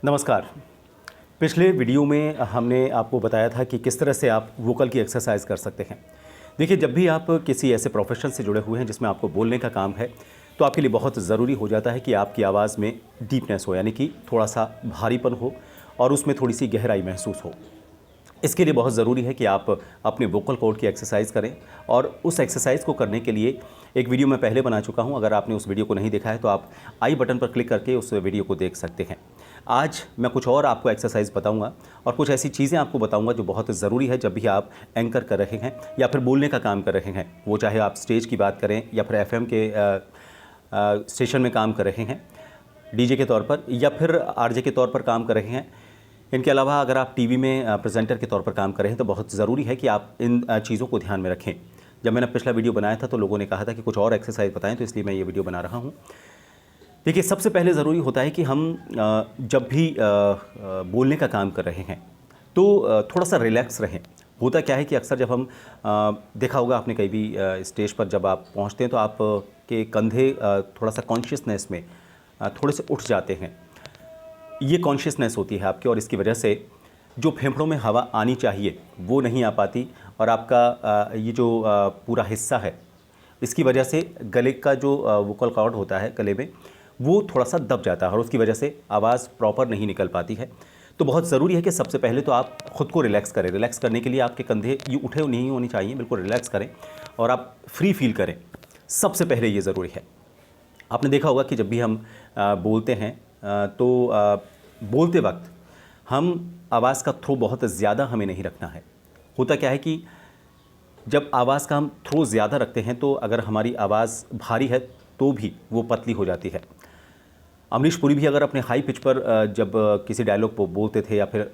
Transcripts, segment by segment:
नमस्कार। पिछले वीडियो में हमने आपको बताया था कि किस तरह से आप वोकल की एक्सरसाइज कर सकते हैं। देखिए, जब भी आप किसी ऐसे प्रोफेशन से जुड़े हुए हैं जिसमें आपको बोलने का काम है, तो आपके लिए बहुत ज़रूरी हो जाता है कि आपकी आवाज़ में डीपनेस हो, यानी कि थोड़ा-सा भारीपन हो और उसमें थोड़ी-सी गहराई महसूस हो। इसके लिए बहुत ज़रूरी है कि आप अपने वोकल कॉर्ड की एक्सरसाइज करें और उस एक्सरसाइज को करने के लिए एक वीडियो मैं पहले बना चुका हूं। अगर आपने उस वीडियो को नहीं देखा है तो आप आई बटन पर क्लिक करके उस वीडियो को देख सकते हैं। आज मैं कुछ और आपको एक्सरसाइज बताऊंगा और कुछ ऐसी चीज़ें आपको बताऊंगा जो बहुत ज़रूरी है जब भी आप एंकर कर रहे हैं या फिर बोलने का काम कर रहे हैं। वो चाहे आप स्टेज की बात करें या फिर एफएम के स्टेशन में काम कर रहे हैं डीजे के तौर पर, या फिर आरजे के तौर पर काम कर रहे हैं। इनके अलावा अगर आप टीवी में प्रेजेंटर के तौर पर काम कर रहे हैं तो बहुत ज़रूरी है कि आप इन चीज़ों को ध्यान में रखें। जब मैंने पिछला वीडियो बनाया था तो लोगों ने कहा था कि कुछ और एक्सरसाइज बताएं, तो इसलिए मैं ये वीडियो बना रहा हूँ। देखिए, सबसे पहले ज़रूरी होता है कि हम जब भी बोलने का काम कर रहे हैं तो थोड़ा सा रिलैक्स रहें। होता क्या है कि अक्सर जब हम देखा होगा आपने कहीं भी स्टेज पर जब आप पहुंचते हैं तो आप के कंधे थोड़ा सा कॉन्शियसनेस में थोड़े से उठ जाते हैं। ये कॉन्शियसनेस होती है आपकी, और इसकी वजह से जो फेफड़ों में हवा आनी चाहिए वो नहीं आ पाती, और आपका ये जो पूरा हिस्सा है इसकी वजह से गले का जो वोकल कॉर्ड होता है गले में, वो थोड़ा सा दब जाता है और उसकी वजह से आवाज़ प्रॉपर नहीं निकल पाती है। तो बहुत ज़रूरी है कि सबसे पहले तो आप ख़ुद को रिलैक्स करें। रिलैक्स करने के लिए आपके कंधे ये उठे नहीं होने चाहिए, बिल्कुल रिलैक्स करें और आप फ्री फील करें। सबसे पहले ये ज़रूरी है। आपने देखा होगा कि जब भी हम बोलते हैं तो बोलते वक्त हम आवाज़ का थ्रो बहुत ज़्यादा हमें नहीं रखना है। होता क्या है कि जब आवाज़ का हम थ्रो ज़्यादा रखते हैं तो अगर हमारी आवाज़ भारी है तो भी वो पतली हो जाती है। अमरीश पुरी भी अगर अपने हाई पिच पर जब किसी डायलॉग को बोलते थे या फिर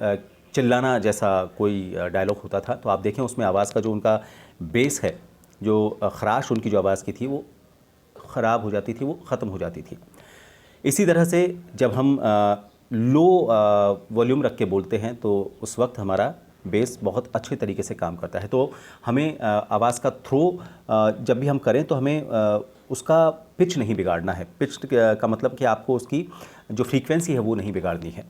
चिल्लाना जैसा कोई डायलॉग होता था, तो आप देखें उसमें आवाज़ का जो उनका बेस है, जो खराश उनकी जो आवाज़ की थी वो ख़राब हो जाती थी, वो ख़त्म हो जाती थी। इसी तरह से जब हम लो वॉल्यूम रख के बोलते हैं तो उस वक्त हमारा बेस बहुत अच्छे तरीके से काम करता है। तो हमें आवाज़ का थ्रो जब भी हम करें तो हमें उसका पिच नहीं बिगाड़ना है। पिच का मतलब कि आपको उसकी जो फ्रीक्वेंसी है वो नहीं बिगाड़नी है।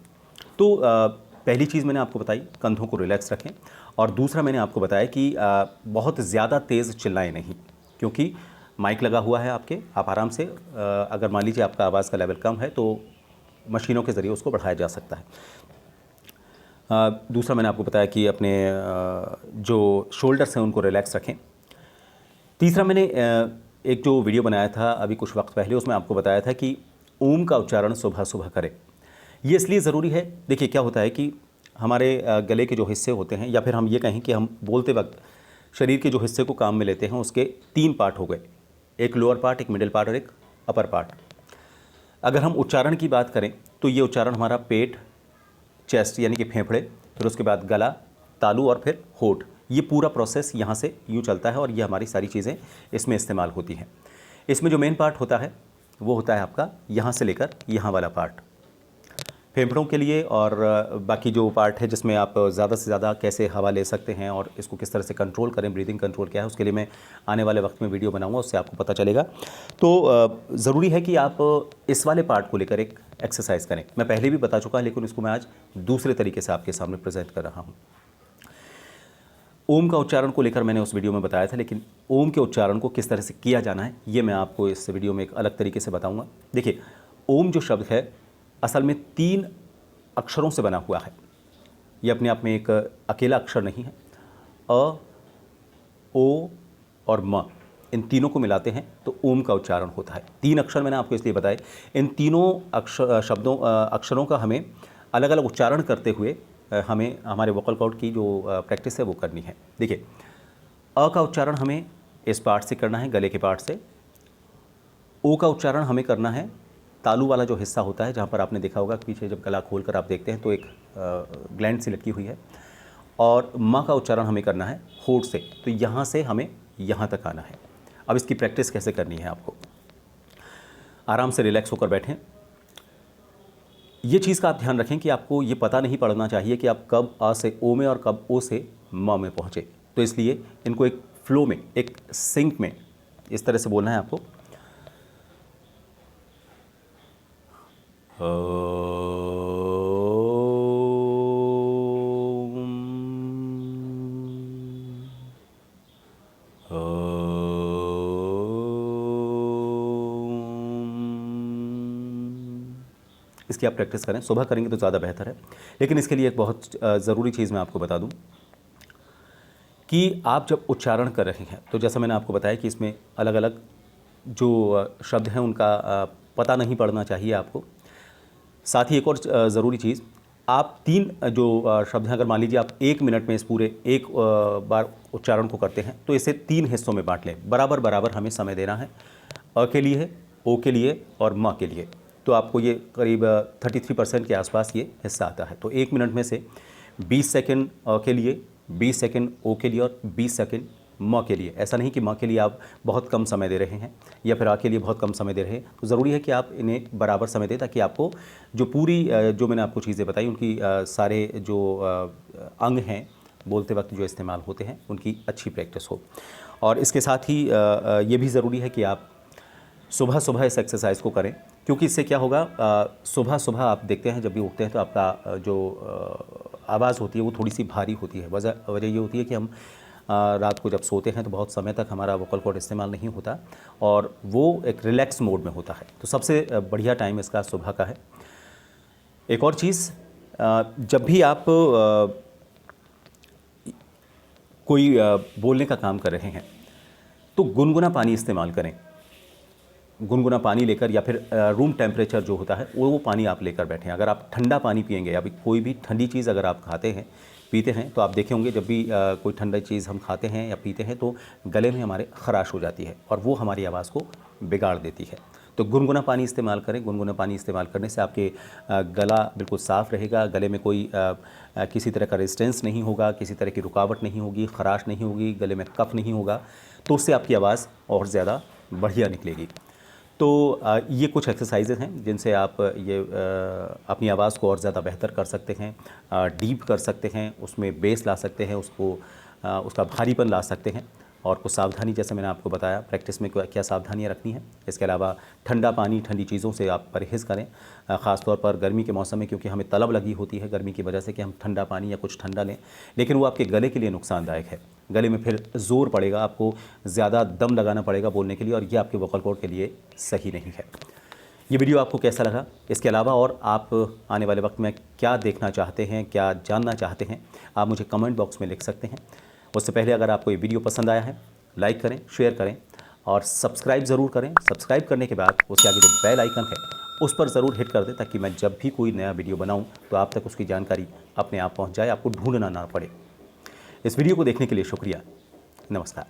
तो पहली चीज़ मैंने आपको बताई, कंधों को रिलैक्स रखें। और दूसरा मैंने आपको बताया कि बहुत ज़्यादा तेज़ चिल्लाएं नहीं, क्योंकि माइक लगा हुआ है आपके। आप आराम से अगर मान लीजिए आपका आवाज़ का लेवल कम है तो मशीनों के ज़रिए उसको बढ़ाया जा सकता है। दूसरा मैंने आपको बताया कि अपने जो शोल्डर्स हैं उनको रिलैक्स रखें। तीसरा मैंने एक जो वीडियो बनाया था अभी कुछ वक्त पहले, उसमें आपको बताया था कि ओम का उच्चारण सुबह सुबह करें। ये इसलिए ज़रूरी है। देखिए, क्या होता है कि हमारे गले के जो हिस्से होते हैं, या फिर हम ये कहें कि हम बोलते वक्त शरीर के जो हिस्से को काम में लेते हैं उसके 3 पार्ट हो गए, एक लोअर पार्ट, एक मिडिल पार्ट और एक अपर पार्ट। अगर हम उच्चारण की बात करें तो ये उच्चारण हमारा पेट, चेस्ट यानी कि फेफड़े, फिर उसके बाद गला, तालू और फिर होठ, ये पूरा प्रोसेस यहाँ से यूँ चलता है और ये हमारी सारी चीज़ें इसमें इस्तेमाल होती हैं। इसमें जो मेन पार्ट होता है वो होता है आपका यहाँ से लेकर यहाँ वाला पार्ट, फेफड़ों के लिए। और बाकी जो पार्ट है जिसमें आप ज़्यादा से ज़्यादा कैसे हवा ले सकते हैं और इसको किस तरह से कंट्रोल करें, ब्रीदिंग कंट्रोल क्या है, उसके लिए मैं आने वाले वक्त में वीडियो बनाऊंगा, उससे आपको पता चलेगा। तो ज़रूरी है कि आप इस वाले पार्ट को लेकर एक एक्सरसाइज करें। मैं पहले भी बता चुका, लेकिन इसको मैं आज दूसरे तरीके से आपके सामने प्रेजेंट कर रहा हूँ। ओम का उच्चारण को लेकर मैंने उस वीडियो में बताया था, लेकिन ओम के उच्चारण को किस तरह से किया जाना है ये मैं आपको इस वीडियो में एक अलग तरीके से बताऊँगा। देखिए, ओम जो शब्द है असल में 3 अक्षरों से बना हुआ है। ये अपने आप में एक अकेला अक्षर नहीं है। अ, ओ और म, इन तीनों को मिलाते हैं तो ओम का उच्चारण होता है। 3 अक्षर मैंने आपको इसलिए बताए। इन तीनों अक्षरों का हमें अलग अलग उच्चारण करते हुए हमें हमारे वोकल कॉर्ड की जो प्रैक्टिस है वो करनी है। देखिए, अ का उच्चारण हमें इस पार्ट से करना है, गले के पार्ट से। ओ का उच्चारण हमें करना है तालू वाला जो हिस्सा होता है, जहाँ पर आपने देखा होगा पीछे जब गला खोलकर आप देखते हैं तो एक ग्लैंड सी लटकी हुई है। और म का उच्चारण हमें करना है होठ से, तो यहाँ से हमें यहाँ तक आना है। अब इसकी प्रैक्टिस कैसे करनी है आपको, आराम से रिलैक्स होकर बैठें। ये चीज़ का आप ध्यान रखें कि आपको ये पता नहीं पड़ना चाहिए कि आप कब अ से ओ में और कब ओ से म में पहुँचे। तो इसलिए इनको एक फ्लो में, एक सिंक में इस तरह से बोलना है आपको। इसकी आप प्रैक्टिस करें। सुबह करेंगे तो ज़्यादा बेहतर है। लेकिन इसके लिए एक बहुत ज़रूरी चीज़ मैं आपको बता दूं कि आप जब उच्चारण कर रहे हैं तो जैसा मैंने आपको बताया कि इसमें अलग अलग जो शब्द हैं उनका पता नहीं पड़ना चाहिए आपको। साथ ही एक और ज़रूरी चीज़, आप 3 जो शब्द हैं, अगर मान लीजिए आप 1 मिनट में इस पूरे एक बार उच्चारण को करते हैं तो इसे 3 हिस्सों में बांट लें। बराबर बराबर हमें समय देना है। अ के लिए, ओ के लिए और म के लिए। तो आपको ये करीब 33% के आसपास ये हिस्सा आता है। तो 1 मिनट में से 20 सेकंड अ के लिए, 20 सेकंड ओ के लिए और 20 सेकंड म के लिए। ऐसा नहीं कि म के लिए आप बहुत कम समय दे रहे हैं या फिर आ के लिए बहुत कम समय दे रहे हैं। तो ज़रूरी है कि आप इन्हें बराबर समय दें ताकि आपको जो पूरी जो मैंने आपको चीज़ें बताई उनकी सारे जो अंग हैं बोलते वक्त जो इस्तेमाल होते हैं उनकी अच्छी प्रैक्टिस हो। और इसके साथ ही ये भी ज़रूरी है कि आप सुबह सुबह इस एक्सरसाइज को करें, क्योंकि इससे क्या होगा, सुबह सुबह आप देखते हैं जब भी उठते हैं तो आपका जो आवाज़ होती है वो थोड़ी सी भारी होती है। वजह ये होती है कि हम रात को जब सोते हैं तो बहुत समय तक हमारा वोकल कॉर्ड इस्तेमाल नहीं होता और वो एक रिलैक्स मोड में होता है। तो सबसे बढ़िया टाइम इसका सुबह का है। एक और चीज़, जब भी आप कोई बोलने का काम कर रहे हैं तो गुनगुना पानी इस्तेमाल करें। गुनगुना पानी लेकर या फिर रूम टेम्परेचर जो होता है वो पानी आप लेकर बैठें। अगर आप ठंडा पानी पिएंगे या कोई भी ठंडी चीज़ अगर आप खाते हैं पीते हैं तो आप देखे होंगे जब भी कोई ठंडी चीज़ हम खाते हैं या पीते हैं तो गले में हमारे ख़राश हो जाती है और वो हमारी आवाज़ को बिगाड़ देती है। तो गुनगुना पानी इस्तेमाल करें। गुनगुना पानी इस्तेमाल करने से आपके गला बिल्कुल साफ़ रहेगा, गले में कोई किसी तरह का रेजिस्टेंस नहीं होगा, किसी तरह की रुकावट नहीं होगी, ख़राश नहीं होगी, गले में कफ नहीं होगा। तो उससे आपकी आवाज़ और ज़्यादा बढ़िया निकलेगी। तो ये कुछ एक्सरसाइजेज़ हैं जिनसे आप ये अपनी आवाज़ को और ज़्यादा बेहतर कर सकते हैं, डीप कर सकते हैं, उसमें बेस ला सकते हैं, उसका भारीपन ला सकते हैं। और कुछ सावधानी जैसे मैंने आपको बताया प्रैक्टिस में क्या सावधानियाँ रखनी है। इसके अलावा ठंडा पानी, ठंडी चीज़ों से आप परहेज़ करें, ख़ास तौर पर गर्मी के मौसम में, क्योंकि हमें तलब लगी होती है गर्मी की वजह से कि हम ठंडा पानी या कुछ ठंडा लें, लेकिन वो आपके गले के लिए नुकसानदायक है। गले में फिर ज़ोर पड़ेगा, आपको ज़्यादा दम लगाना पड़ेगा बोलने के लिए और ये आपके वोकल कॉर्ड के लिए सही नहीं है। ये वीडियो आपको कैसा लगा? इसके अलावा और आप आने वाले वक्त में क्या देखना चाहते हैं, क्या जानना चाहते हैं, आप मुझे कमेंट बॉक्स में लिख सकते हैं। उससे पहले अगर आपको ये वीडियो पसंद आया है लाइक करें, शेयर करें और सब्सक्राइब ज़रूर करें। सब्सक्राइब करने के बाद उसके आगे जो बेल आइकन है उस पर ज़रूर हिट कर दें ताकि मैं जब भी कोई नया वीडियो बनाऊं तो आप तक उसकी जानकारी अपने आप पहुंच जाए, आपको ढूंढना ना पड़े। इस वीडियो को देखने के लिए शुक्रिया। नमस्कार।